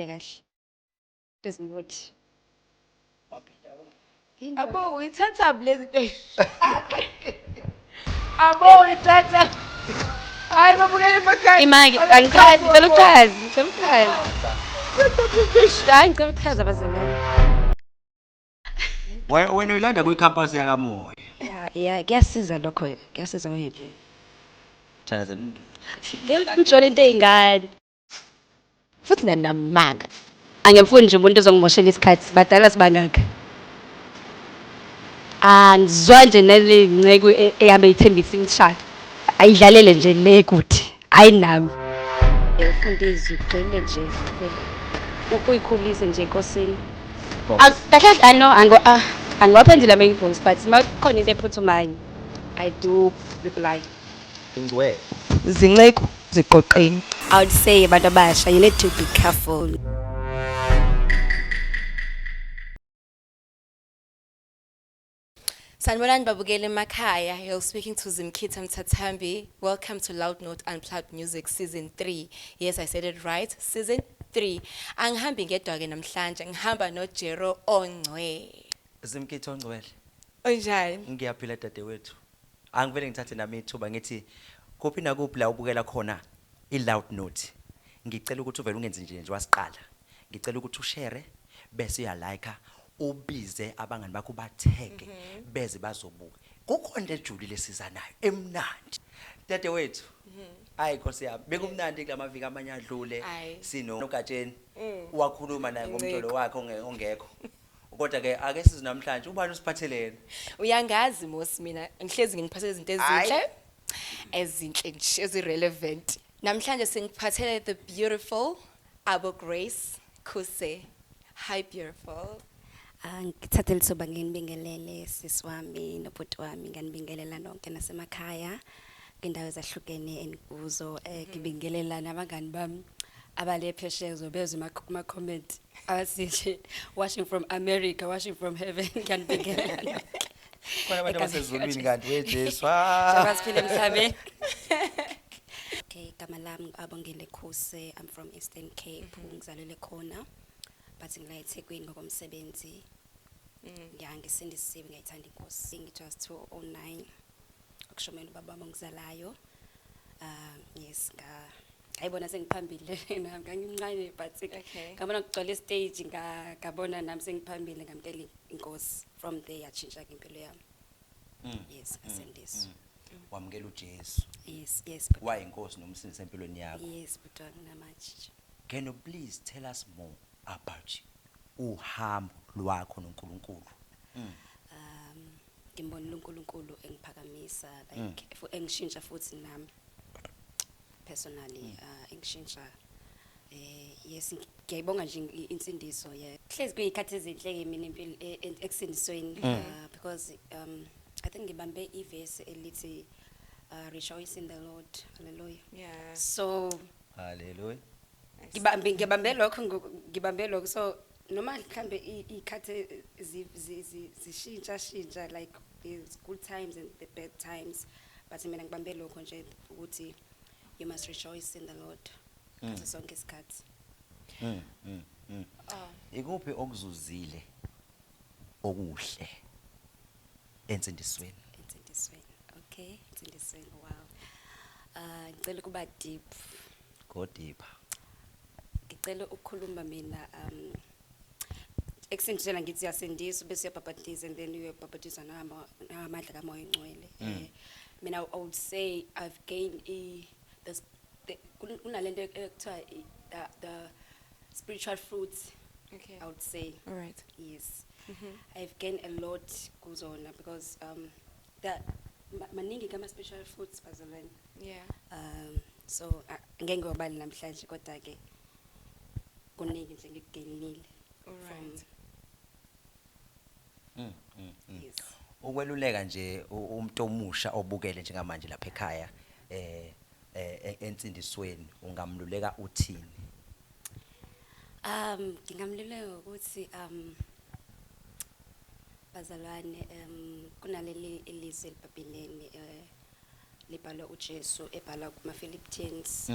kahle. Doesn't what? Abo uyithatha lezi zinto. Abo uyithatha. Hayi babukele emakhaya. Imaki, angichazi, ngicela uchazi, ngicela uchazi. Hayi, ngicela uchazi abazalwane. Wena uyilanda kwi-campus yakamoya. Yeah, kuyasiza lokho, kuyasiza wena. Jonathan. Ngiyakuthola into ey'ngane. Futhi namanga. Angifuni nje umuntu ozongimoshela isikhathi, badala sibangaka. Angizwa nje nale nceko ehambe ithembisa imishado. Ayidlalele nje le kude. Hayi nami. Ufunda izwi ugcine nje. Ukuyikhulisa nje enkosini. Kahle angiwaphendula ama-e-boys, but uma kukhona into ephuthumayo, I do reply. Ingcwele. Zinceku ziqoqeni. I would say abantu abasha, you need to be careful. Sanibonani babukeli emakhaya. You're speaking to Zimkhitha Mthathambi. Welcome to Loud Note Unplugged Music Season 3. Yes, I said it right. Season 3. Angihambi ngedwa ke namhlanje. Ngihamba noJero Ongcwe. Zimkhitha Ongcwele. Unjani? Ngiyaphila dadewethu. Angivele ngithathe nami ithuba ngithi kuphi nakuphi la ubukela khona i-Loud Note. Ngicela ukuthi uvele ungenze nje wasiqala. Ngicela ukuthi ushare bese uyalike ubize abangani bakho batheke beze bazobuka. Kukhona ejulile sizanayo emnandi. Dadewethu. Hayi Nkosi yami, bekumnandi kulamaviki amanye adlule sino Gatsheni. Wakhuluma naye ngomtolo wakhe ongekho. Kodwa ke ake sizi namhlanje ubani usiphathelene? Uyangazi mosi mina ngihlezi nginiphathele izinto ezinhle nje ezirelevant. Namhlanje sengiphathele the beautiful Abo Grace Khuse. Hi beautiful. Ngithathe lithuba nginibingelele sisi wami nobhuti wami, nginibingelela nonke nasemakhaya kwindawo ezahlukene enikuzo. Ngibingelela nabangani bami abale phesheya zobezwe kuma-comment asihle watching from America, watching from heaven. Ngiyanibingelela nonke. Khona abantu abasezulwini kanti weJesu. Shabasiphile emhlabeni. Okay, igama lami Abongile Khuse. I'm from Eastern Cape. Ngizalelwe khona. But ngila eThekwini ngokomsebenzi. Ngisindisiwe ngiyithanda inkosi. Just 209. Akushomela ubaba wami ngizalayo. Yes, ayibona sengiphambili nami ngangimncane but ngabona ngigcwele stage ngabona nami sengiphambili ngamkela inkosi. From there yatshintsha impilo yami. Yes, asendisi. Wamukela uJesu. Yes. Wayinkosi nomsindisi empilweni yakho. Yes, but namaji. Can you please tell us more about uhambo lwakho noNkulunkulu? Ngimbonile uNkulunkulu engiphakamisa like engishintsha futhi nami personally engishintsha yes ngiyayibonga nje insindiso hlezi kuyikhathi ezinhle ke mina impilo ekusindisweni because I think ngibambe iverse elithi rejoice in the Lord. Hallelujah. Yeah. So Hallelujah. ngibambe lokho so noma mhlambe ikhathi zishintsha like there's good times and the bad times, but mina ngibambe lokho nje ukuthi you must rejoice in the Lord ngaso sonke isikhathi. Ikuphi okuzuzile okuhle ensindisweni? Okay, ensindisweni. Wow. Ngicela ukuba deep. Go deeper. Ngicela ukukhuluma mina eksindisela ngithi yasindiswa bese uyabhabhatiza and then uyabhabhatiza namadla kamoya engcwele. Mina I would say I've gained kunalento ekuthiwa the spiritual fruits. Okay. I would say. All right. Yes. I've gained a lot kuzona because that maningi kama spiritual fruits bazalwane. Yeah. So ngeke ngiyobali namhlanje kodwa ke kuningi nje ngikugainile. All right. Yes. Ukweluleka nje umuntu omusha obukele njengamanje lapha ekhaya ensindisweni ungamluleka uthini? Ngingamluleka ukuthi bazalwane kunaleli ilizwi elibhabhileni libhalwa uJesu ebhala kuma Philippians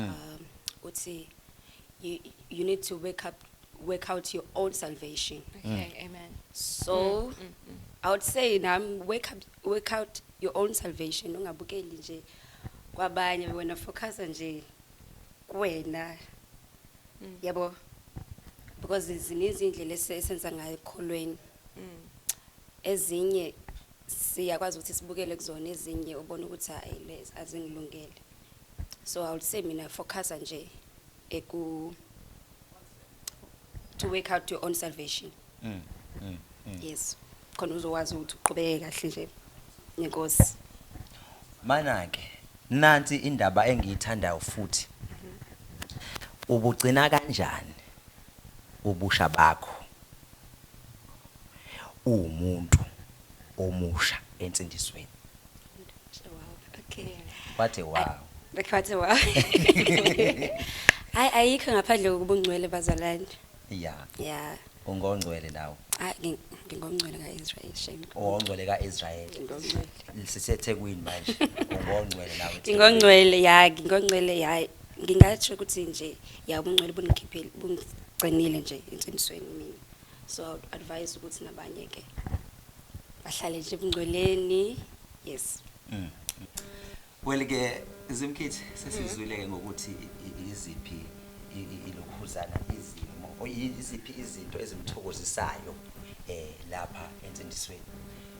uthi you need to wake up work out your own salvation. Okay, amen. So I would say work out your own salvation. Ungabukeli nje kwabanye wena focus nje kuwena. Yabo, because zininzi indlela esenza ngayo ekholweni. Ezinye siyakwazi ukuthi sibukele kuzona, ezinye ubona ukuthi hayi lezi azingilungele. So I would say mina focus nje to work out your own salvation. Yes. Khona uzowazi ukuthi uqhubeke kahle nje nenkosi. Mana-ke nansi indaba engiyithandayo futhi. Ubugcina kanjani ubusha bakho umuntu omusha ensindisweni? Wow. Okay. Wathe wow. Bekhathe wow. Ayikho ngaphandle kokubungcwele bazalwane. Yeah. Ungongcwele nawo. Ngingongcwele kaIsrael shame. Ungongcwele kaIsrael. Ngingongcwele. Sisethekwini manje. Ungongcwele nawo. Ngingongcwele ya. Ngingathi ukuthi nje ubungcwele bunikhiphile bungigcinile nje insindisweni mina. So I would advise ukuthi nabanye ke bahlale nje ebungcweleni. Yes. Well ke Zimkhithi sesizwile ngokuthi iziphi ilokhuzana izimo iziphi izinto ezimthokozisayo lapha ensindisweni.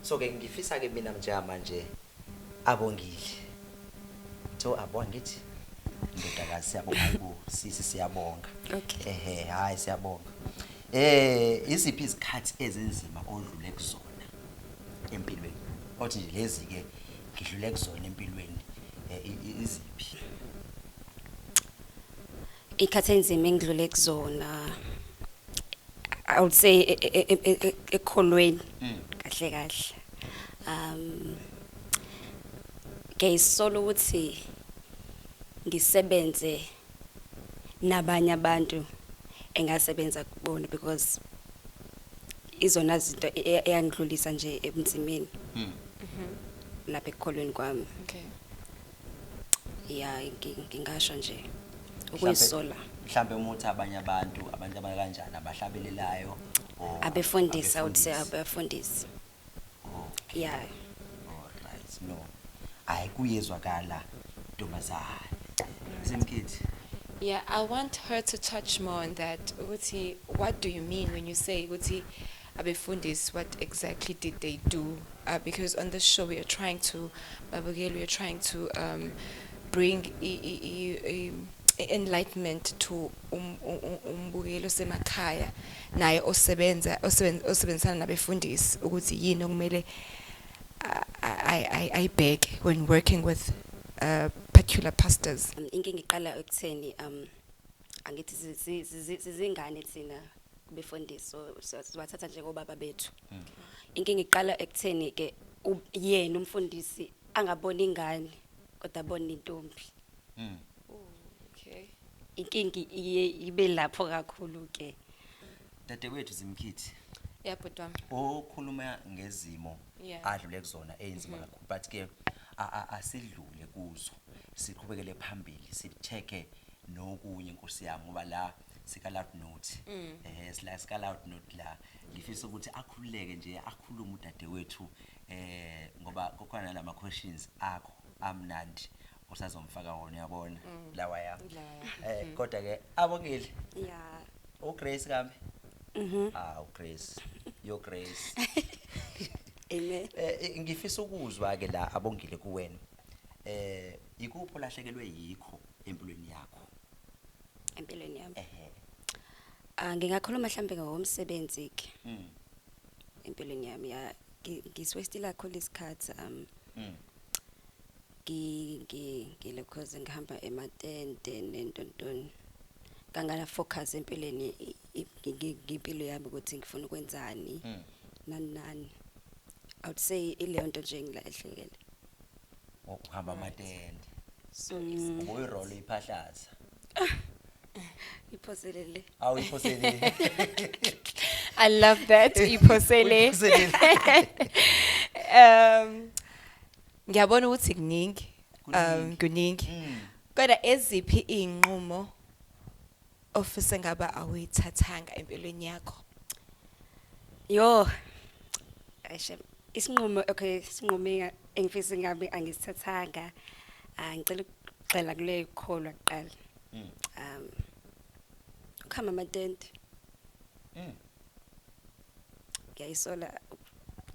So ke ngifisa ke mina manje abongile. Abonga ngithi ndodakazi siyabonga hayibo sisi siyabonga. Okay. Hayi siyabonga. Iziphi izikhathi ezenzima odlule kuzona empilweni? Othi nje lezi ke ngidlule kuzona empilweni iziphi? Ikhathi enzima engidlule kuzona, I would say ekholweni kahle. Ngiyisola ukuthi ngisebenze nabanye abantu engasebenza kubona because izona zinto eyangidlulisa nje ebunzimeni. Lapha ekholweni kwami. Okay. Yeah, ngingasho nje ukuyisola. Mhlambe umuthi abanye abantu abankanjani abahlabelelayo Abefundisi, I would say abefundisi. Yeah. All right. No. Ayikuyezwakala ntombazana. Zimkhithi. Yeah, I want her to touch more on that. Ukuthi, what do you mean when you say ukuthi abefundisi, what exactly did they do? Because on this show we are trying to bring enlightenment to umbukelo semakhaya naye osebenzana nabefundisi ukuthi yini okumele I beg when working with particular pastors. Inkinga iqala ekutheni angithi sizingane thina kubefundisi, so sibathatha njengobaba bethu. Inkinga iqala ekutheni ke yena umfundisi angabona ingane kodwa abona intombi. Okay. Inkinga ibe lapho kakhulu ke. Dadewethu Zimkhithi. Yeah, but Okhuluma ngezimo Yeah. adlule kuzona enzima kakhulu, but ke asidlule kuzo. Siqhubekele phambili, sicheke nokunye Nkosi yami ngoba la sika loud note. Sika loud note la ngifisa ukuthi akhululeke nje akhulume udadewethu ngoba kokhona lama questions akho amnandi osazomfaka wona uyabona lawa ya. Kodwa ke abongile. Yeah. Grace kambe? Grace. Your Grace. Amen. Ngifisa ukuzwa ke la abongile kuwena. Ikupho lahlekelwe yikho empilweni yakho? Empilweni yami. Ngingakhuluma mhlambe ngomsebenzi ke. Empilweni yami ya ngiswestila kakhulu isikhathi ngilokhoze ngihamba ematende nentontoni. Kangana focus empilweni impilo yami ukuthi ngifuna ukwenzani nani. I would say ile nto nje ngilahlekele. Ukuhamba amatende. So Uyirole iphahlaza. iphoselele. Iphoselele. I love that. Iphosele. Ngiyabona ukuthi kuningi. Kuningi. Kodwa eziphi inqumo office ngaba awuyithathanga empilweni yakho? Yo. Ayishe. Isinqumo engifisa ngabe angisithathanga. Ngicela ukuxela kule kholwa kuqala. Ukhama amatende.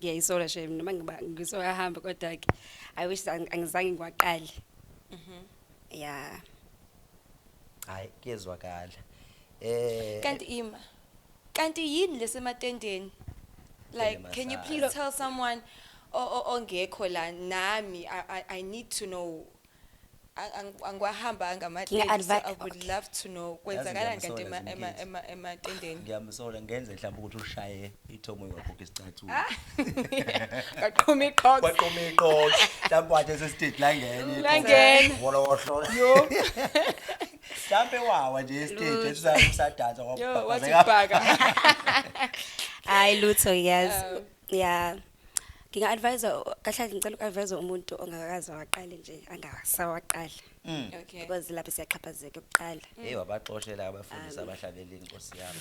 Ngiyayisola shem noma ngisoyahamba kodwa ke I wish angizange ngiwaqale. Yeah. Hayi kuyezwakala. Kanti yini lesematendeni? Like, can you please tell someone ongekho la nami I need to know. Angwahamba ngamatende, so I would love to know kwenzakala kanti ematendeni. Ngiyamsola ngenze mhlawumbe ukuthi ushaye ithomo yakho isicathu. Qaqhuma iqhoqo. Kwaqhuma iqhoqo. Mhlawumbe wathi sestage la ngene. Langena. Wona wohlola. Yo. Mhlawumbe wawa nje estage usadansa Yo, wathi bhaka. Hayi lutho yazi. Yeah. Nginga-advise kahle ngicela uku-advise umuntu ongakaze waqale nje angasawaqala. Okay. Because lapho siyaxhaphazeka ukuqala. Hey wabaxoshela abafundisi abahlabeleli inkosi yami.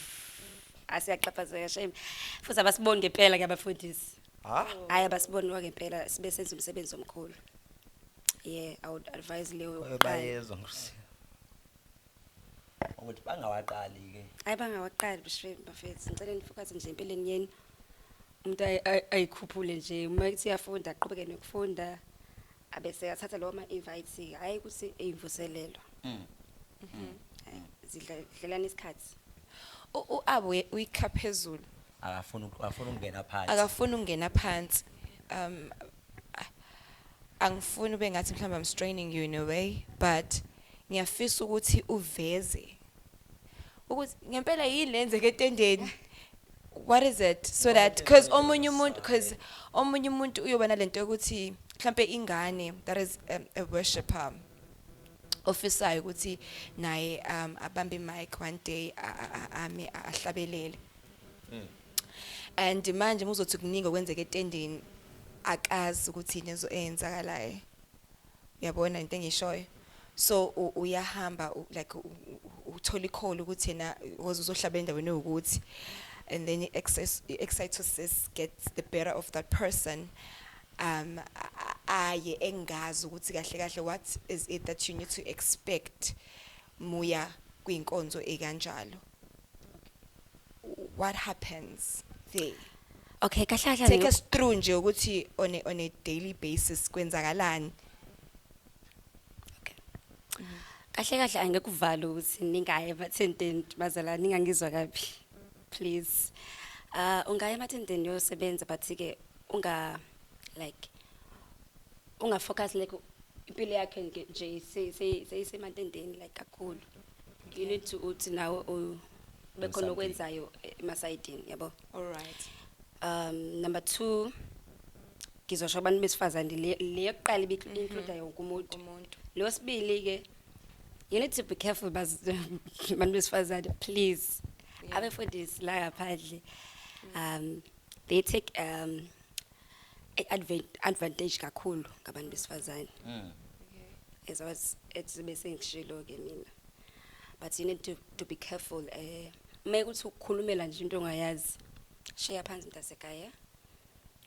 Asiyaxhaphazeka shame. Futhi abasiboni ngempela ke abafundisi. Hayi abasiboni ngempela sibe senza umsebenzi omkhulu. Yeah, I would advise leyo bayezwa nkosi. Ukuthi bangawaqali ke. Hayi bangawaqali bishwe bafethu. Ngicela nifocus nje empilweni yeni. Umuntu ayikhuphule nje uma kuthi uyafunda aqhubeke nokufunda abese athatha lo ma invites hayi ukuthi eyivuselelo. Zidlelana isikhathi. Uabo uyikha phezulu. Akafuna ukungena phansi. Akafuna ukungena phansi. Angifuni ube ngathi mhlawumbe I'm straining you in a way, but ngiyafisa ukuthi uveze ukuthi ngempela yini lenzeke etendeni. What is it? So that because omunye umuntu uyobana lento ukuthi mhlambe ingane that is a worshipper officer ukuthi naye abambe mic one day ame ahlabelele. And manje muzothi kuningi okwenzeka etendeni akazi ukuthi inezo eyenzakalayo. Uyabona into engishoyo. So uyahamba like uthola icall ukuthi yena uzohlabela endaweni ukuthi, and then excitosis gets the better of that person. Aye engazi ukuthi kahle kahle what is it that you need to expect muya kwinkonzo ekanjalo. What happens there? Okay, kahle Take us through nje ukuthi on a daily basis kwenzakalani. Kahle angekuvala ukuthi ningaye emathendeni bazala ningangizwa kabi. Please. Ungaya emathendeni yosebenza but ke unga focus like impilo yakhe nje seyisemathendeni like kakhulu. You need to uthi nawe bekhona okwenzayo emasayidini yabo. All right. Number 2 ngizosho abantu besifazane le yokuqala include yonke umuntu. Lo sibili ke you need to be careful abantu besifazane please. Abefundisi la ngaphandle they take advantage kakhulu ngabantu besifazane. As I was bese ngishilo ke mina. But you need to be careful uma kuthi ukukhulumela nje into ongayazi share phansi mntasekhaya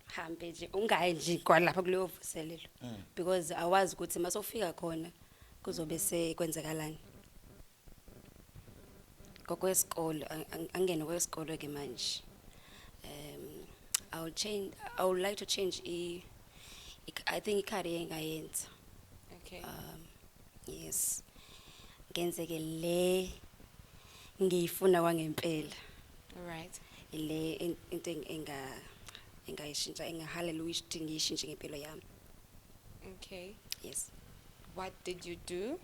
hambe nje ungayi nje kwalapha kuleyo vuselelo because awazi ukuthi masofika khona kuzobe sekwenzakalani. Kokwesikolo angene kwesikolo ke manje I would like to change I think career engayenza. Okay. Yes. Ngenzeke le ngiyifuna kwangempela. All right. Le into engayishintsha hallelujah ngiyishintshe ngempilo yami. Okay. Yes. What did you do?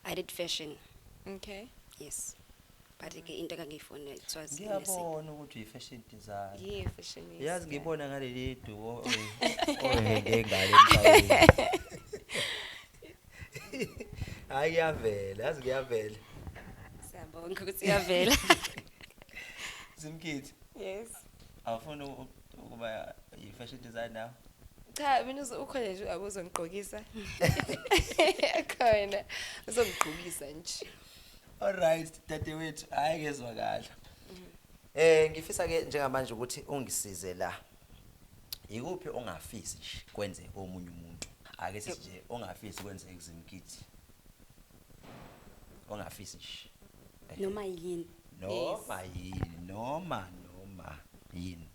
I did fashion. Okay. Yes. But ke into engangiyifuna it was Ngiyabona ukuthi i-fashion design. Yeah, fashionista. Yazi ngibona ngaleli duo ngengale emhlabeni. Hayi yavela, yazi ngiyavela. Siyabonga ukuthi iyavela. Zimkithi, Yes. awufuna ukuba i-fashion designer? Cha, mina ukhona nje abuzongigqokisa. Khona uzongigqokisa nje. Alright, dadewethu, hayi kezwakala. Ngifisa ke njengamanje ukuthi ungisize la. Yikuphi ongafisi nje kwenze omunye umuntu? Ake sithi nje ongafisi kwenze Zimkithi. Ongafisi nje. Noma yini. Noma yini.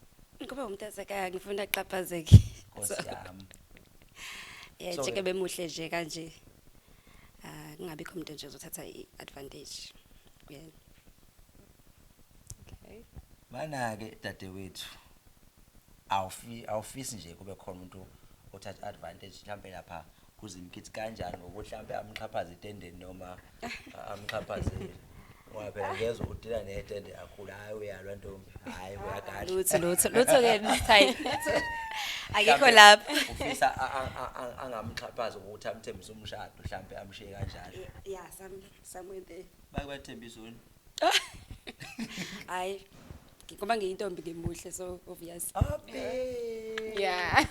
Ngoba umuntu asekaya ngifuna aqhaphazeke. Nkosi yami. Yeah, So- cheke bemuhle nje kanje. Kungabikho umuntu nje uzothatha iadvantage. Kuyena. Okay. Mana ke dadewethu. Awufisi nje kube khona umuntu othatha advantage mhlambe lapha kuZimkithi kanjani ngokuthi mhlambe amxhaphaze itendeni noma amxhaphaze ngoba phela ngezwe udila netende kakhulu hayi uyalwa ntombi hayi uyakadla Lutho ke time. Akikho lapha. ufisa angamxhaphaza ukuthi amthembise umshado mhlambe amshiye kanjalo Yeah, somewhere there. bayathembisa wona Hayi. Ngoba ngiyintombi ngemuhle so obvious. Yeah.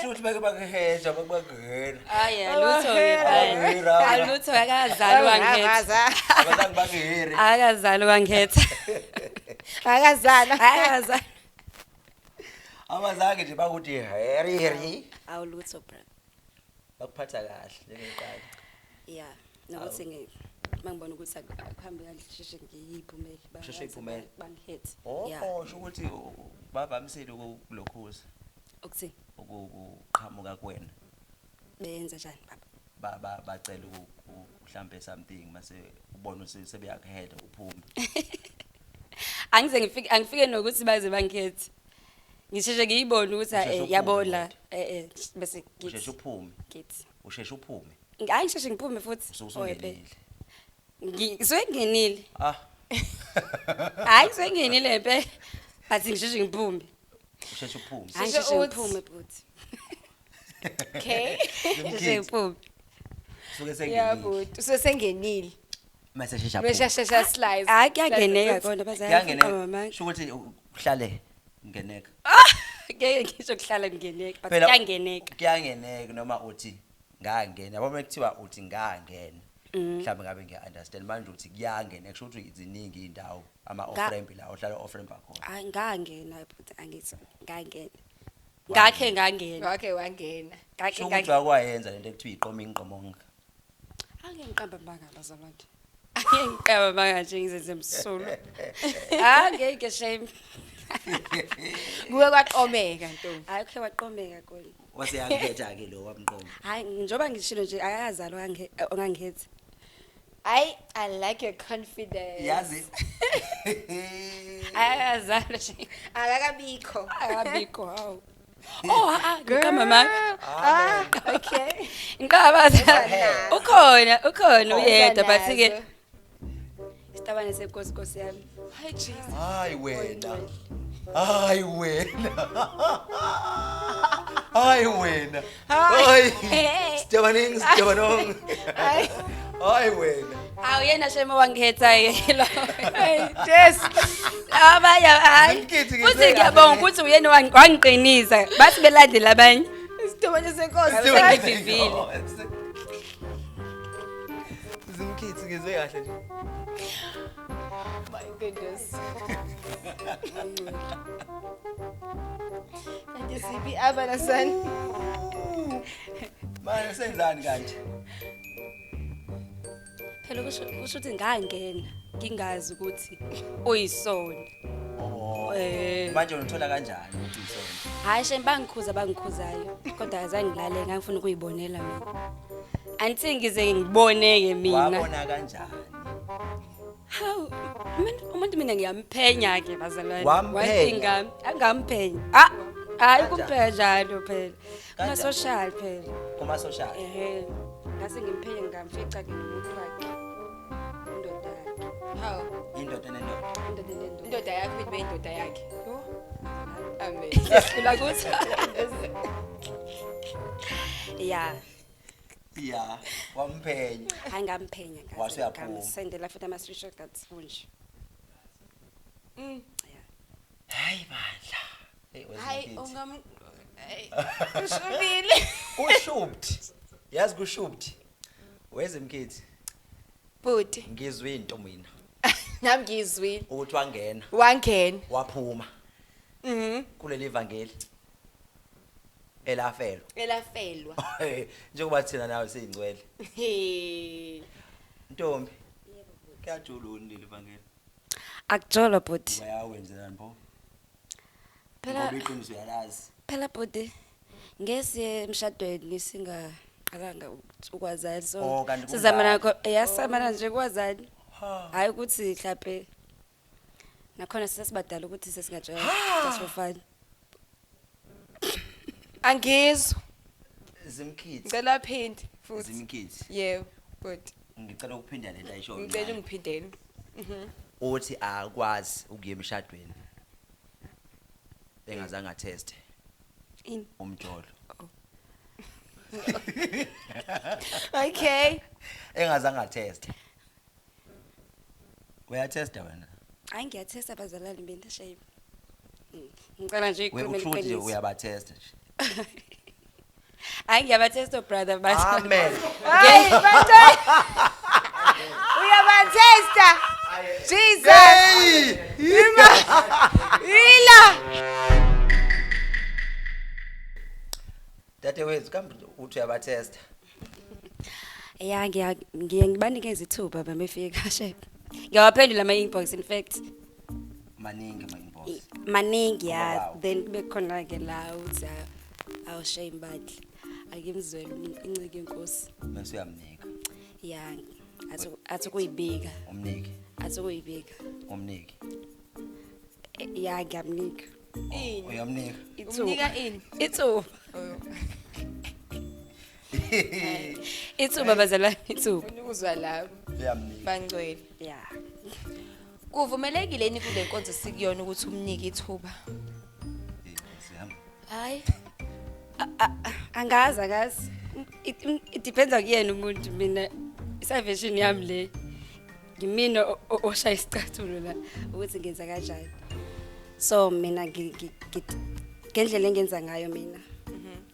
Shuthi bake bakuheja bakubagela Yeah, Lutho Abahera. Lutho akazali wangekhetha. abazange bakuhere Akazali wangekhetha. Akazana. Akazali. abazange nje bakuthi heri Awu Lutho bro. bakuphatha kahle njengeqala Yeah, nokuthi mangibona ukuthi akuhambe kahle sheshe ngiyiphumele. Sheshe iphumele. Bangikhethe. sho ukuthi bavamisile ukulokhuza Ukuthini? ukuqhamuka kuwena Benza njani baba? bacela mhlambe something mase ubona ukuthi sebeyakuhela uphume Angifike nokuthi baze bangikhethe. Ngisheshe ngiyibona ukuthi Usheshe uphume yabona kodwa. bese usheshe uphume kithi. usheshe uphume Hayi ngisheshe ngiphume futhi. ususungenile Ngisuke ngingenile. Hayi ngisuke ngingenile phela. Bathi ngisheshe ngiphume. usheshe uphume Hayi Sheshe ngisheshe uthi. ngiphume futhi. Okay. Ngisheshe ngiphume. suke Yeah, sengenile but usesengenile. mase shesha Meshashesha slice. Hayi kuyangeneka kona bazaya kuyangeneka sho ukuthi uhlale ngeneka Ngeke ngisho kuhlala ngingeneka but Phela- kuyangeneka. kuyangeneka noma uthi ngangena yabo mekuthiwa uthi ngangena mhlawumbe ngabe ngiya-understand manje uthi kuyangeneka kusho ukuthi ziningi iy'ndawo ama-offramp la ohlala offramp akhona Hayi ngangena but angithi ngangena. Ngakhe ngangena. Okay, wangena. Ngakhe sho ukuthi ngangena. wakwayenza lento ekuthiwa iqoma inqomonga Ake ngiqamba mbangala zabantu. Ake ngiqamba mbangala ngizenze emsulu. Ngeke shame. Kuwe kwaqomeka ntombi. Hayi khe waqomeka kona. waseyangikhetha-ke lo wamqoma Hayi njoba ngishilo nje akazali ongangikhetha. I like your confidence. yazi Akazali nje. Akakabikho. Akabikho hawo. Ngikamba mama. Okay. Ngikaba ukhona uyedwa but ke Nazo. isitabane senkosikosi yami. Hayi Jesus. hayi wena hayi wena hayi wena hayi Stebanong hayi wena Awu yena shema wangikhetha ke lo. Yes. Abanye hayi. Zimkithi ke Futhi sekahle. ngiyabonga ukuthi uyena wangiqinisa. Bathi belandela abanye. Isitobane senkosi. Sengivivile. Zimkithi ngizwe kahle nje My goodness. Kanti siphi abana son? manje senzani kanje Phela kusho ukuthi ngangena ngingazi ukuthi uyisona. manje unithola kanjani ukuthi uyisona Hayi shame bangikhuzayo. Kodwa azange ngilale ngangifuna ukuyibonela mina. Anti ngize ngiboneke mina. wabona kanjani Hawu, umuntu mina ngiyamphenya ke bazalwane. Wamphenya? Angamphenya. Hayi kuphela njalo phela. Uma social phela. kuma-social Ngase ngimphenya ngamfica ke nomuntu wakhe. Indoda yakhe. How? indoda nendoda Indoda nendoda. Indoda yakho ibe indoda yakhe. Amen. Sila kuthi. Yeah, ya wamphenya hayi ngamphenya Wase uyaphuma. ngamsendela futhi ama-screenshot kaThunji. Yeah. hayi bandla hey Hayi wezimkithi ungam Ushubile. ushubti yazi kushubti wezimkithi Bhuti. ngizwe into mina Nami ngizwile. ukuthi wangena Wangena. waphuma kuleli ivangeli elafelwa Elafelwa. njengoba thina nawe siyingcwele He. ntombi kuyajuluni leli ivangeli Akujolo bhuti. bayawenzelani pho Phela ngoba iqiniso uyalazi phela bhuti. Ngesiye emshadweni singaqalanga ukwazana so Oh, kanti sizama kunjalo. nakho yasamana nje kwazana. Hayi ukuthi mhlawumbe nakhona sesibadala ukuthi sesingajwayela sasifana. Angizwa. zimkhithi Ngicela phindi futhi. zimkhithi Yebo, bhuti. ngicela ukuphinda lento ayisho Ngicela ungiphindele. uthi akwazi ukuya emshadweni engazange atheste Ini. umjolo Okay. engazange atheste uyathesta wena Hayi ngiyathesta abazalwane mina shame. Ngicela nje ikhulume ukusho ukuthi iqiniso. uyabathesta nje Hayi ngiyabathesta brother but amen Hayi bathe. Uyabathesta. Jesus. Ila. dadewethu kambe uthi uyabathesta yeah ngiye ngibanikeza ithuba bamefika shame. Ngiyawaphendula ama inbox in fact. maningi ama-inbox Maningi ya Wow. then kube khona ke la uthi awu shame badli. Akimzwela incike inkosi. bese uyamnika Yeah athi kuyibika. umniki Athi kuyibika. umniki Yeah ngiyamnika. Ini. uyamnika Umnika ini. Ithuba. Oh. Ithuba bazalwane ithuba. Ukuzwa lapho uyamnika bangcwele. Yeah. Kuvumelekile ni kule nkonzo sikuyona ukuthi umnike ithuba. sihamba Hayi. Angazi. It depends kuyena umuntu mina isavation yami le. Ngimina oshaya isicathulo la ukuthi ngenza kanjani. So mina ngendlela engenza ngayo mina.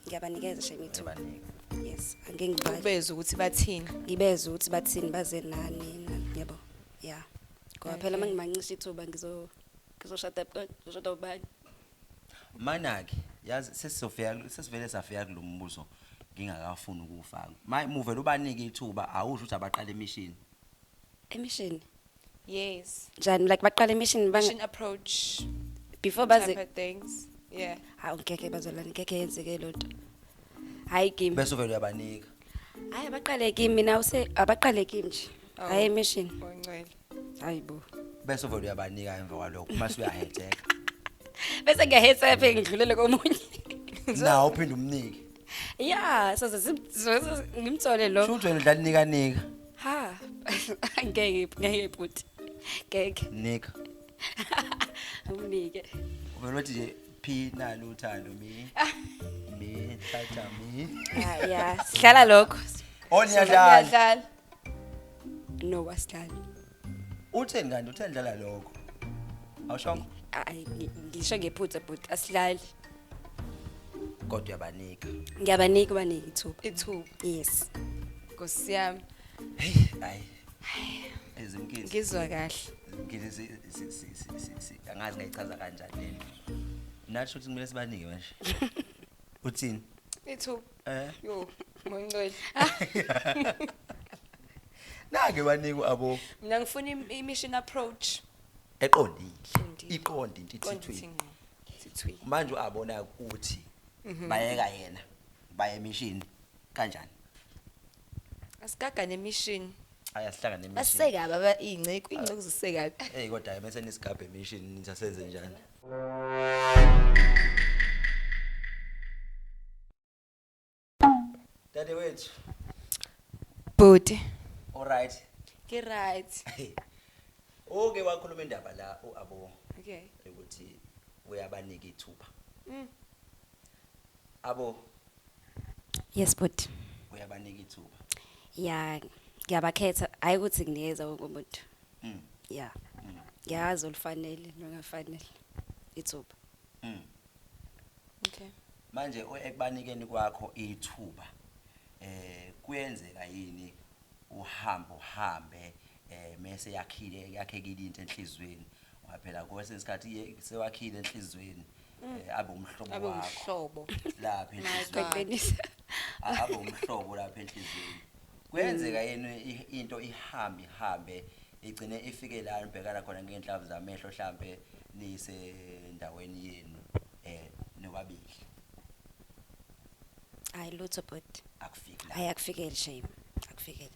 Ngiyabanikeza shame ithuba. uyabanika Yes, angeke ngibale. Ubeze ukuthi bathini. Ngibeza ukuthi bathini baze nani yabo. Yeah. Ngoba phela mangimancisha ithuba ngizoshada ubani. mana-ke yazi sesivele safika kulo mbuzo ngingakafuni ukuwufaka muvele ubanike ithuba awusho ukuthi abaqala emishini Emission. Yes. Njani like baqala emission Mission approach before type baze of things. Yeah. hawu ngeke bazolana ngeke yenzeke lonto. Hayi kimi. bese uvele uyabanika Hayi abaqale kimi mina abaqale kimi nje. Oh. Hayi emission. Ongcwele. Hayibo. bese uvele uyabanika emva kwalokho mase uyahetheka Bese ngiyahetha phela ngidlulele komunye. nawe uphinde umnike Yeah, so ngimthole lo. sho ukuthi wena udlala nika Ha. Ngeke put. Ngeke. nika Umnike. uvele wathi nje phi nalo uthando mi tata mi Yeah, sihlala lokho. oniyadlala Ngiyadlala. No wasihlala. utheni kanti utheni dlala lokho awushongo Hayi ngisho ngephutha but asihlali. kodwa uyabanika Ngiyabanika banike ithuba. Ithuba. Yes. Nkosi yami. hayi ezimkhithi Ngizwa kahle. ngizwe angazi ngayichaza kanjani lento nathi ukuthi kumele sibanike manje uthini Ithuba. eh Yo, ngongcwele. nake banika abo Mina ngifuna i-mission approach. eqondile Qondile. iqonde into Konje ithithwe Sithwi. manje uabona ukuthi bayeka yena baye emishini kanjani Asikaga nemission. ayasihlangana emishini Asiseka baba ingceku ziseka. hey kodwa mase nisigabhe emishini nithasenze njani dade wethu Bhuti. alright Ke right. oke wakhuluma indaba la uabo Okay. ukuthi uyabanika ithuba Mm. abo Yes but. uyabanika ithuba Yeah, ngiyabakhetha hayi ukuthi nginikeza wonke umuntu. mm Yeah. Yazi olufanele nongafanele. Ithuba. mm Okay. manje ekubanikeni kwakho ithuba kuyenzeka yini uhambe mase yakhekile into enhlizweni waphela kwesinye isikhathi sewakhile enhlizweni abe umhlobo Abe wakho umhlobo. lapha My enhlizweni God. Qinisa. abe umhlobo lapha enhlizweni kwenzeka yini into ihambe igcine ifike la nibhekana khona ngenhlavu zamehlo mhlambe nisendaweni yenu nobabili Hayi lutho but akufiki la ayakufikeli shame. Akufikeli.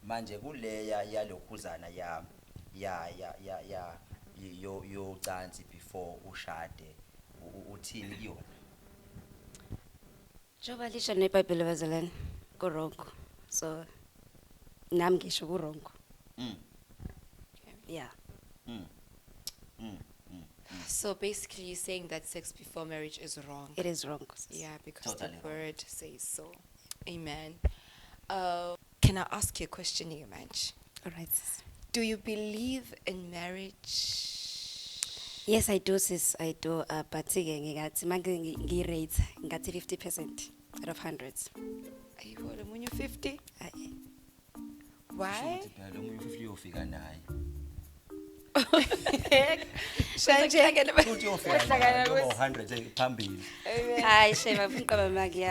manje kuleya yalokhuzana yocansi before ushade uthini kuyona Njoba lisho neBhayibheli bazalwane kurongo. So nami ngisho kurongo. Yeah. So basically, you're saying that sex before marriage is wrong. It is wrong. sis. Yeah, because Totally the wrong. word says so. Amen. Can I ask you a question, Imanch? All right. sis. Do you believe in marriage? Yes, I do sis. I do but ke ngingathi manje ngi-rate ngathi 50% out of 100s. Are you when you're 50? Ayi. Why? Ukuthi phela lo munye ufifty uyofika naye futhi uyofika naye noma 100 phambili Hayi shame afuna uqaba maki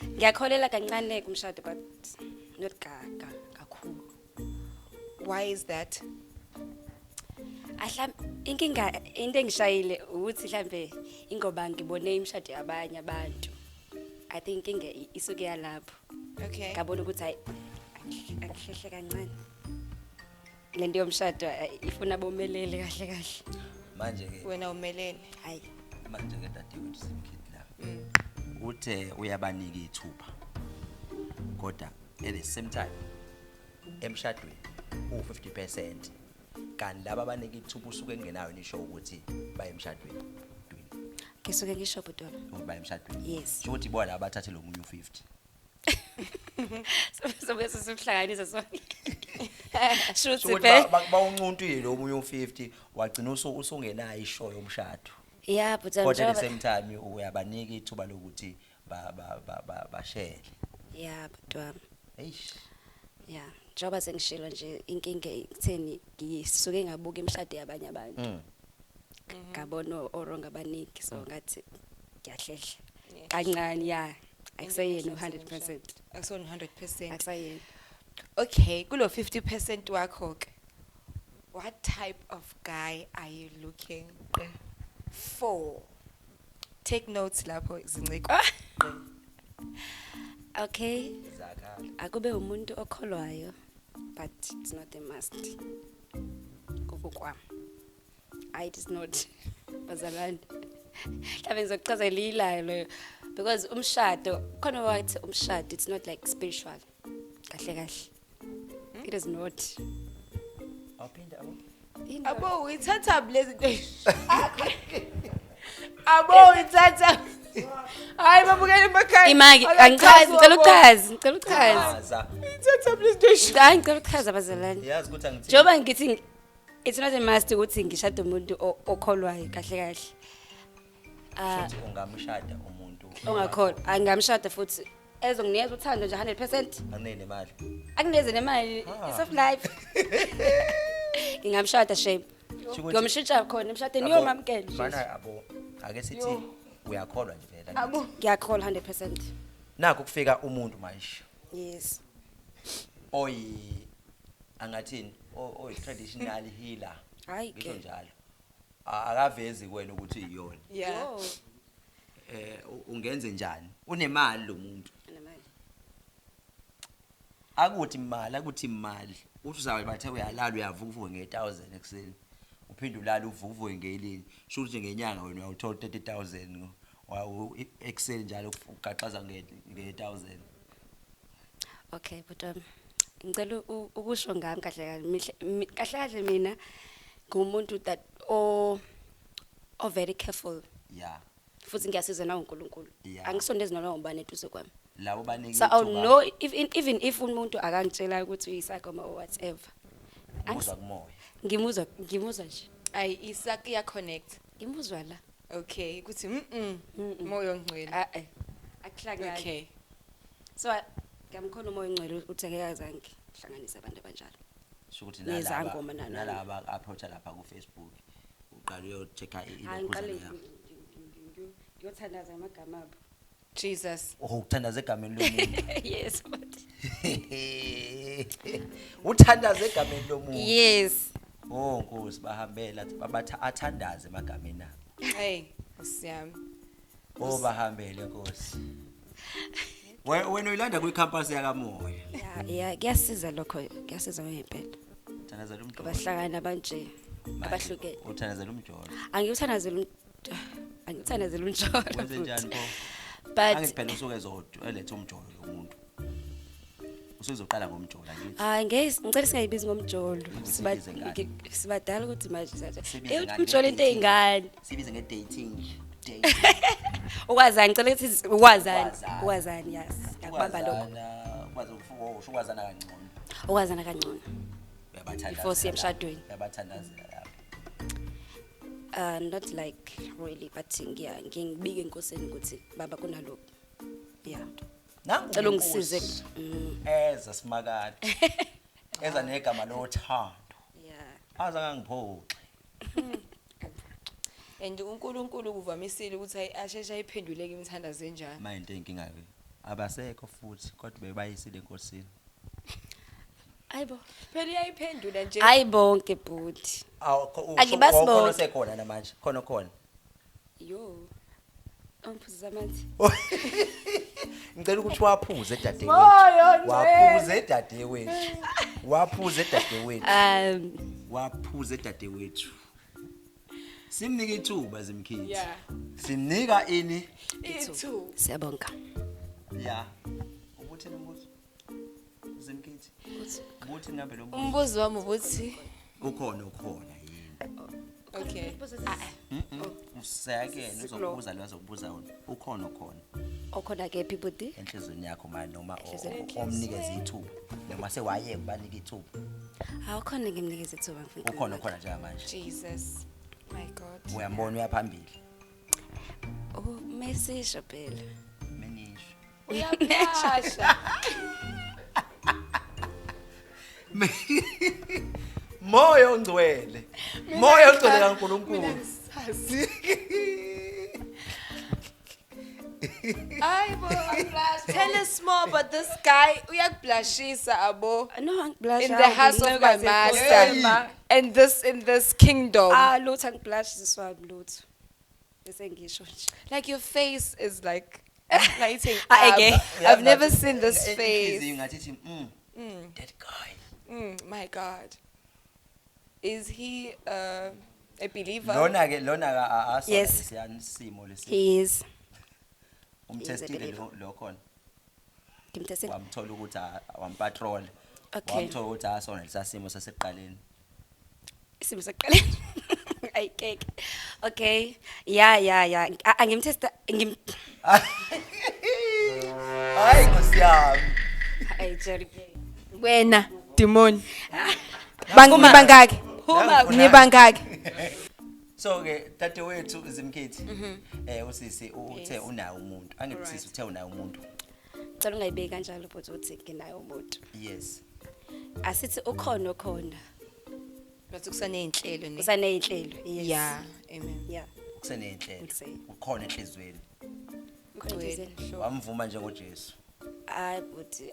ngiyakholela kancane kumshado but not kakhulu. Why is that? Ahla inkinga into engishayile ukuthi mhlambe ingoba ngibone imshado yabanye abantu. I think inkinga isuke yalapho. Okay. Ngabona ukuthi hayi akhehle kancane. Lento yomshado ifuna bomelele kahle. manje ke Wena umelele. Hayi. manje ke dadewethu simkhithi la uthe uyabanika ithuba kodwa at the same time emshadweni u50% kanti laba abanika ithuba usuke engenayo nisho ukuthi baye emshadweni Ngisuke ngisho butwana. baye emshadweni Yes. sho ukuthi bona abathathe lo munye u50 So bese sikuhlanganisa sonke. Shuthi ukuthi phela. bawuncuntile lo munye u50 wagcina usungenayo ishow yomshado Yeah, but kodwa at the same time uyabanika ithuba lokuthi bashele Yeah, butwana. eish Yeah, njoba sengishilo nje inkinga ekutheni ngisuke ngabuka imshado yabanye abantu. Ngabona oronga abaniki so ngathi ngiyahlehla. Yeah. Kancane yeah. Akusayeni 100%. Akusona 100%. Akusayeni. Okay, kulo 50% wakho ke. What type of guy are you looking for? Take notes lapho zinciko. Okay, zakhala akube umuntu okholwayo but it's not a must. Kokukwami. It is not. Bazalwane. Mhlawumbe ngizokuchazela ilayo leyo because umshado khona wathi umshado it's not like spiritual. Kahle. It is not. awuphinda Abo uyithatha lezi zinto. Abo uyithatha. Hayi babukela emakhaya. Imaki angichazi ngicela ukuchaza. aza Uyithatha lezi zinto. Hayi ngicela ukuchaza bazalwane. yazi ukuthi angithi Njoba ngithi it's not a must ukuthi ngishade umuntu okholwayo kahle. shothi ungamshada umuntu Ongakholwa angamshada futhi ezonginikeza uthando nje 100%. anene nemali Akunikeze nemali is of life. Ngingamshada shame. Ngiyomshintsha khona emshadweni yomamkele. mana abo ake sithi uyakholwa nje phela Ngiyakholwa 100%. nakho kufika umuntu manje Yes. angathini oyi traditional healer Hayi ngisho ke. njalo akavezi kuwena ukuthi iyona Yeah. ungenze njani unemali lo muntu Nemali. akuthi imali uthi uzabe bathe uyalala uyavuvuka nge1000 ekseni uphinde ulala uvuvuke ngelini sho ukuthi ngenyanga wena uyawuthola 30000 ekseni njalo ugaxaza nge1000 Okay, but ngicela ukusho ngami kahle mina ngumuntu that very careful yeah futhi ngiyasiza na uNkulunkulu. Yeah. Angisondezi noma ubani eduze kwami. labo baningi So I'll know even if umuntu akangitshela ukuthi uyisakho or whatever. ngizwa kumoya Ngimuzwa nje. Ay isaki ya connect. Ngimuzwa la. Okay, ukuthi moyo ngcwele. Akuhlangani. Okay. So ngiyamkhona umoya ongcwele uthi akekazange. ukuhlanganisa abantu abanjalo. Shukuthi Nezangoma nanani. nalaba approacha lapha ku Facebook. Uqala uyochecka Hayi ngiqale ilokhuzana yabo. ngiyothandaza amagama abo. Jesus. Oh, uthandaza egameni lomuntu. Yes, but Uthandaza egameni lomuntu. yes. Oh, Nkosi bahambela babatha athandaze emagameni abo. Hey, Nkosi. Oh, bahambele Nkosi. Wena uyilanda kwi-campus yakamoya. Yeah, kuyasiza lokho, kuyasiza ngempela. Uthandazela umjolo. Abahlangana abanje abahlukene. Uthandazela umjolo. Angithandazela umjolo. Wenze njani pho? But Angiphela usuke zodwa elethe umjolo yomuntu. Usuzoqala ngomjolo angithi. ngicela singayibizi ngomjolo. Sibize ngani? Sibadala ukuthi manje Sibize ngani? umjolo into eyingane. Sibize nge-dating. Ukwazani ngicela ukuthi ukwazani yes. Ngiyakubamba lokho. Ukwazana kancane. Ukwazana kancane. Uyabathandazela. Before siye emshadweni. Uyabathandazela lapho. Not like really but ngibike enkosini ukuthi baba kunalokho. Yeah. Nangu Cela ungisize. eza simakade. Eza negama lothando. Yeah. Aza ngangiphoxe. And uNkulunkulu kuvamisile ukuthi asheshe ayiphenduleke imithandazo enjani. Manje into enkinga ke. Abasekho futhi kodwa bebayisile enkosini. Ayibo. Phela iyayiphendula nje. Ayibonke bhuti. Angibasibona. Khona sekhona namanje. Khona. Yo. Amphuza amanzi. Ngicela ukuthi waphuze dadewethu. Moyo Waphuze dadewethu. Waphuze dadewethu. Waphuze dadewethu. Simnika ithuba zimkhithi. Yeah. Simnika ini? Ithu. Siyabonga. Yeah. Ubuthi nombuzo. Zimkhithi. Ubuthi ngabe lo mbuzo. Umbuzo wami ukuthi Ukhona yini? okay. Usayakena uzokubuza lo azokubuza wona. Ukhona. Okhona ke people di? Enhlizweni yakho manje noma Enhlizweni. omnikeza ithuba. Noma sewayeke banika ithuba. Awukhona ngimnikeze ithuba mfowethu. Ukhona njengamanje. Jesus. My God. Uyambona uyaphambili. Oh, message phela. Menisho. Uyapasha. Moyo ongcwele. Moyo ongcwele kaNkulunkulu. Ayibo, tell us more about this guy. Uyakblashisa abo. No, angiblash. In the house of my master. And in this kingdom. Lutho angiblash siswami lutho. Bese ngisho nje. Like your face is like lighting Okay. up. I've never seen this face. Ngathi that guy. My God. Is he a believer? Lona asona Yes. siyanisimo lesi. He is. Umtestile believer. lo khona. Ngimtese. Wamthola ukuthi wampatrol. Okay. Wamthola ukuthi asona lesasimo saseqaleni. Isimo saqala. Ayikeke. Okay. Yeah. Angimtesta Hayi Nkosi yami. Jerry. Wena, demon. Banguma Bangaki. Huma. Nibangaki. So ke dadewethu Zimkhithi usisi uthe unayo umuntu. Angibusisi uthe unayo umuntu. Cela ungayibeki kanjalo futhi uthi nginayo umuntu. Yes. Asithi ukhona. Bathi kusaneyinhlelo ne. Usaneyinhlelo. Yes. Yeah, amen. Yeah. Kusenenhlelo. Ukuseni. Ukhona enhlizweni. Ukhona. Wamvuma njengoJesu. Buti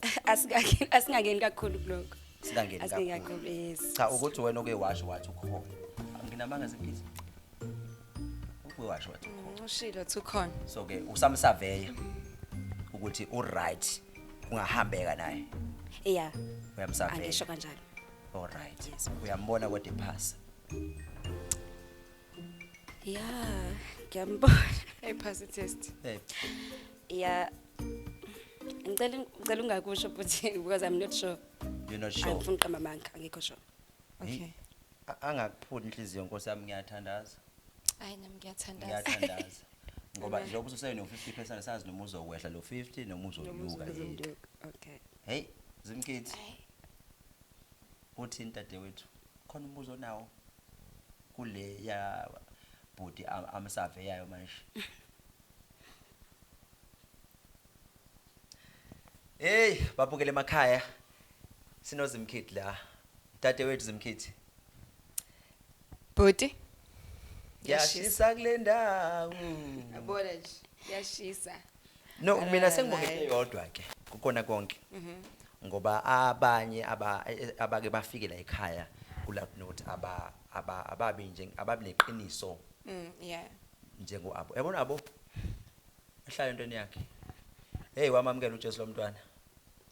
asingangeni kakhulu kuloko. Singangeni kakhulu. Yes. Cha ukuthi wena oke washo wathi ukhona. Nginamanga Zimkhithi. Uke washo wathi ukhona. Ushilo thukhona. So ke usamsurveya ukuthi right ungahambeka naye. Yeah. Uyamsurveya. Angisho kanjalo. All right. Yes. Uyambona kodwa ephasa. Yeah, ngiyambona. Hey pass the test. Hey. Yeah. Ngicela ungakusho futhi because I'm not sure. You're not sure. Angifuni qamamanga, angikho sure. Okay. Angakuphuli inhliziyo Nkosi yami ngiyathandaza. Hayi nami ngiyathandaza. Ngiyathandaza. Ngoba njengoba usesene no50% sazi noma uzokwehla lo 50 noma uzonyuka yini. Okay. Hey, Zimkhithi. Uthi dadewethu khona umbuzo nawo kule ya budi amsurveyayo manje. Hey, babukele emakhaya. sinozimkhithi la. Dadewethu Zimkhithi. Bhuti. Yashisa kule ndawo. Yabona nje, yashisa. No, mina Alala sengibonge naye. eyodwa ke. Kukhona konke. Ngoba abanye abake bafike la ekhaya kuLoud Note ababi nje ababineqiniso Yeah. njengo abo. Yabona abo? Ehlala entweni yakhe. Hey wamamukela uJesu lo mntwana.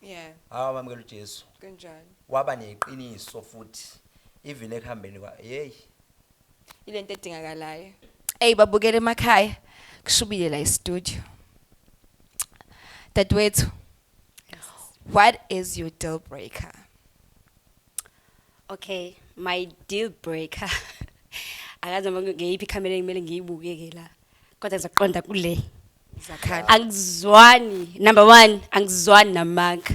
Yeah. Awamamukela uJesu. Kanjani? Waba neqiniso futhi even ekuhambeni kwa hey Ilento edingakalayo. Hey babukele emakhaya. Kushubile la e-studio. Dadwethu. What is your deal breaker? Okay, my deal breaker. Akazi noma ngeyiphi ikhamera engimele ngiyibuke ke la. Kodwa ngizaqonda kule. Zakhani. Angizwani. Number 1, angizwani namakha.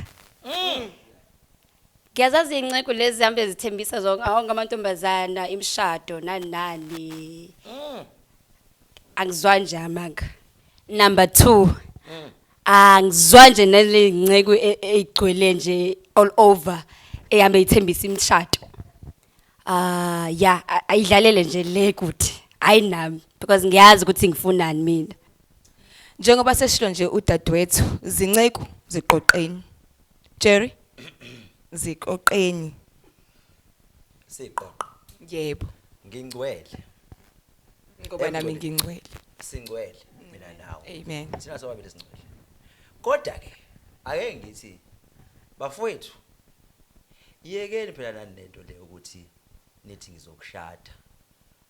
Ngiyazazi inceko lezi zihambe zithembisa zonke amantombazana imshado nani. Angizwani nje amakha. Number 2. Angizwa nje nale inceko egcwele nje all over ehambe ithembisa imshado. Yeah, ayidlalele nje le kuthi. Hayi nami because ngiyazi ukuthi ngifunani mina. Njengoba seshilo nje udadewethu, zinceko ziqoqeni. Jerry? Ziqoqeni. siqoqo Yebo. ngingcwele Ngoba nami Engcwele. ngingcwele. singcwele mina nawe Amen. thina sobabili singcwele kodwa ke ake ngithi bafowethu yekeni phela nani lento le ukuthi nithi ngizokushada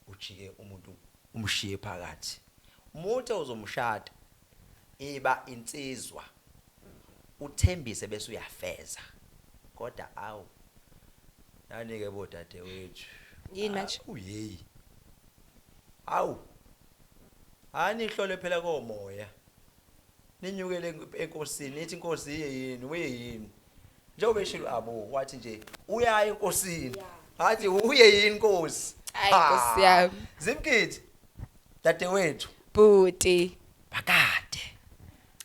ujike umuntu umshiye phakathi umuntu ozomshada iba insizwa uthembise bese uyafeza kodwa awu nani ke bodade wethu Yini manje? uyeyi awu anihlole phela komoya ninyukele enkosini nithi inkosi yini uye yini njengoba eshilo abo wathi nje uyaya enkosini hathi uye yini inkosi Hayi, Nkosi yami. Zimkhithi dadewethu Bhuti. bakade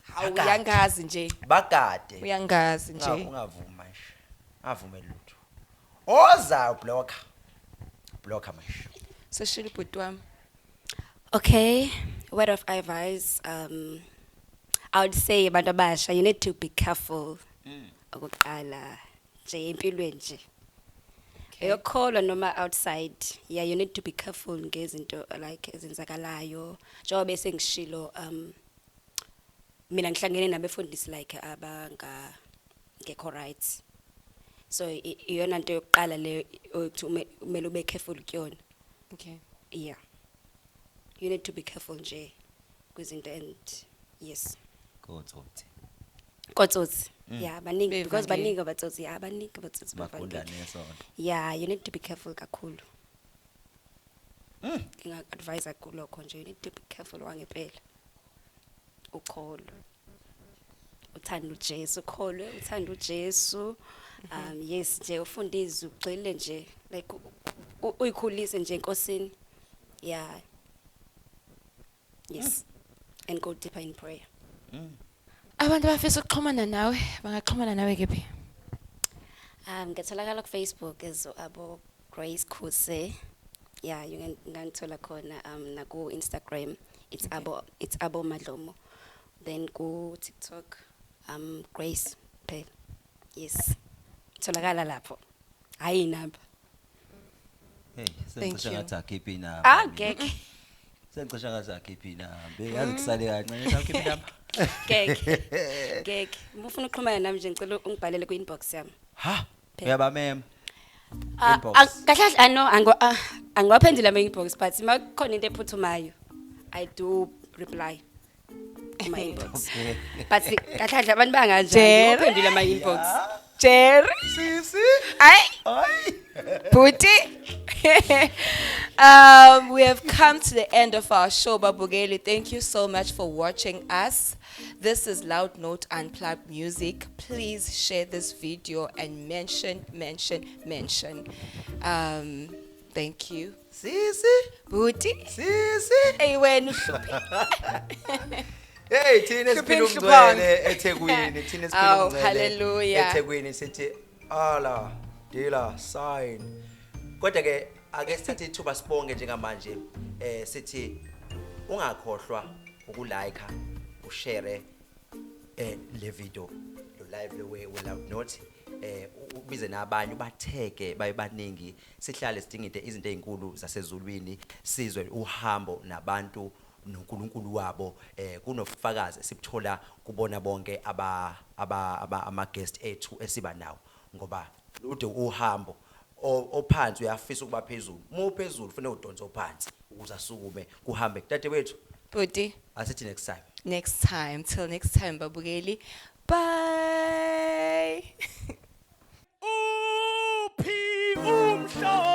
Hawu Akade. uyangazi nje. bakade Uyangazi nje. ungavuma nje avumela lutho oza blocker manje Seshilo bhuti wami. Okay, word of advice, I would say abantu abasha, you need to be careful. Okokuqala nje empilweni nje. Eyokholwa noma outside, yeah, you need to be careful ngezinto like ezenzakalayo. Njengoba bese ngishilo mina ngihlangene nabefundisi like abanga ngekho right. So iyona into yokuqala le ukuthi umele ube careful kuyona. Okay. Yeah. You need to be careful nje kwizinto and yes. kodzothi Kotsotsi. Yeah, baningi Bevangeli. because baningi abatsotsi, yeah, baningi abatsotsi bakunda bevangeli. nesonto Yeah, you need to be careful kakhulu. Nginga-advise kulokho nje, you need to be careful wangempela. Ukholo. Uthanda uJesu, ukholwe, uthanda uJesu. Yes, nje ufunda izwi ugxile nje like uyikhulise nje enkosini. Yeah. Yes. And go deeper in prayer. Abantu bafisa ukuxhumana nawe, bangaxhumana nawe kephi? Ngetholakala ku Facebook as abo Grace Khuse. Yeah, you can ngithola khona na ku Instagram it's abo Madlomo. Then ku TikTok Grace Pay. Yes. Tholakala lapho. Hayi namba. hey Thank sengicisha you. ngathi akhiphi inamba Ngeke. sengicisha ngathi akhiphi inamba yazi kusale kancane akhiphi inamba Ngeke. Ngifuna ukuxhumana nami nje ngicela ungibhalele ku inbox yami. ha uyabamema Ah, Inbox. kahle ano angwaphendula ama inbox but makukhona into ephuthumayo I do reply my inbox. But kahle abantu banganjani Jerry. uphendula ama inbox. Jerry. sisi Ay, ay bhuti. We have come to the end of our show, Babugeli. Thank you so much for watching us. This is Loud Note Unplugged Music. Please share this video and mention. Thank you. sisi Bhuti. sisi Hey, wena uhluphe. hey thina Hlupheni, siphila umngcwele eThekwini thina Awu, siphila umngcwele hallelujah. eThekwini sithi ala dealer sign kodwa ke ake sithathe ithuba sibonge njengamanje sithi ungakhohlwa ukulike ushare le video lo live le we Loud Note ubize nabanye ubatheke bayibaningi sihlale sidingide izinto ezinkulu zasezulwini sizwe uhambo nabantu noNkulunkulu wabo kunofakazi sibuthola kubona bonke ama guest ethu esiba nawo ngoba lude uhambo ophansi uyafisa ukuba phezulu phezulu kufanele udonse ophansi ukuze asukume kuhambe dade wethu Bhuti, asithi next time next time. Till next time, babukeli. Bye. Uphi umhlo